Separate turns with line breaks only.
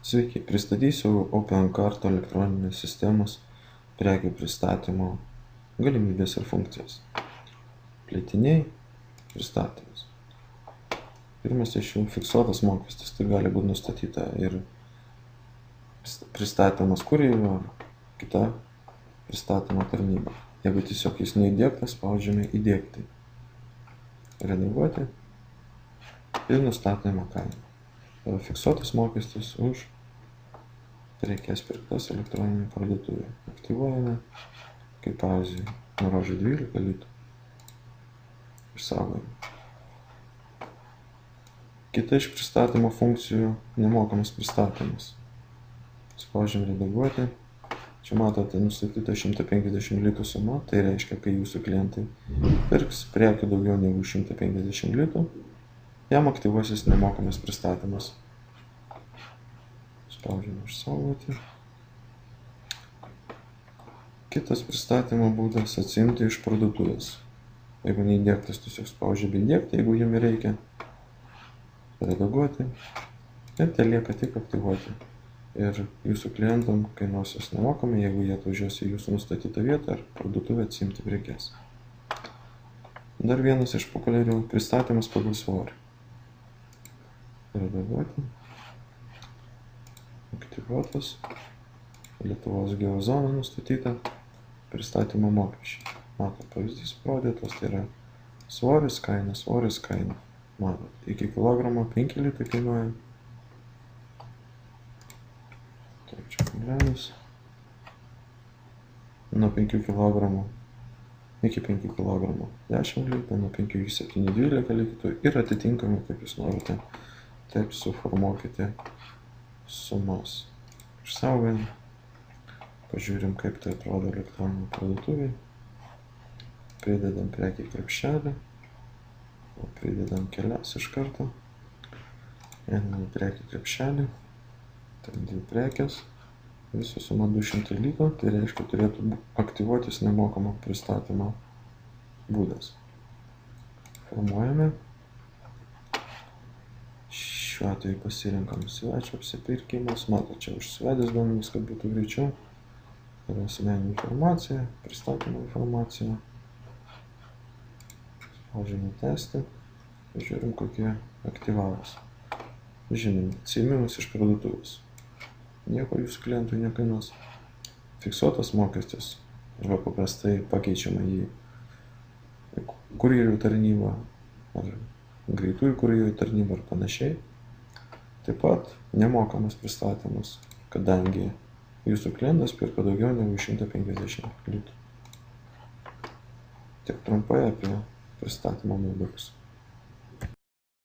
Sveiki, pristatysiu OpenCart elektroninės sistemos prekių pristatymo galimybės ir funkcijas. Plėtiniai pristatymas. Pirmas iš jų fiksuotas mokestis, tai gali būti nustatyta ir pristatymas kurjerio ar kita pristatymo tarnyba. Jeigu tiesiog jis neįdiegtas, spaudžiame įdiegti, redaguoti ir nustatome kainą. Fiksuotas mokestis už prekes pirktas elektroninėje parduotuvėje. Aktyvuojame, kaip pavyzdžiui, nurodžiu 12 litų. Išsaugojame. Kita iš pristatymo funkcijų – nemokamas pristatymas. Spaudžiam redaguoti. Čia matote nustatyta 150 litų suma, tai reiškia, kai jūsų klientai pirks prekių daugiau negu 150 litų, jam aktyvuosis nemokamas pristatymas. Spaudžiame išsaugoti. Kitas pristatymo būdas – atsiimti iš parduotuvės. Jeigu neįdiegtas, tiesiog spaudžiame įdiegti, jeigu jums reikia. Redaguoti. Ir tai lieka tik aktyvuoti. Ir jūsų klientam kainuos jos nemokamai, jeigu jie atvažiuos į jūsų nustatytą vietą ar parduotuvę atsiimti prekes. Dar vienas iš populiarių – pristatymas pagal svorį. Redaguoti. Aktyvuotas. Lietuvos geozona nustatyta. Pristatymo mokesčiai. Matot, pavyzdys parodytas, tai yra svoris, kaina. Matot, iki kilogramo 5 litai kainuoja. Taip, čia kablelis. Nuo 5 kg iki 5 kg 10 litų, nuo 5 iki 7 12 litų ir atitinkamai, kaip jūs norite, taip suformuokite sumas. Išsaugojame. Pažiūrim, kaip tai atrodo elektroninėje parduotuvėje. Pridedam prekį į krepšelį. Pridedam kelias iš karto. Einame į prekį krepšelį. Tai 2 prekės. Viso suma 200 litų. Tai reiškia, turėtų aktyvuotis nemokamo pristatymo būdas. Formuojame. Šiuo atveju pasirinkam svečio apsipirkimas. Matot, čia užsivedęs duomenys, kad būtų greičiau. Yra asmeninė informacija, pristatymo informacija. Spaudžiame tęsti. Žiūrim, kokie aktyvavus. Žinom, atsiėmimas iš parduotuvės. Nieko jūsų klientui nekainuos. Fiksuotas mokestis. Arba paprastai pakeičiama į kurjerių tarnybą ar greitųjų kurjerių tarnybą ar panašiai. Taip pat nemokamas pristatymas, kadangi jūsų klientas pirko daugiau negu 150 litų. Tiek trumpai apie pristatymo naudos.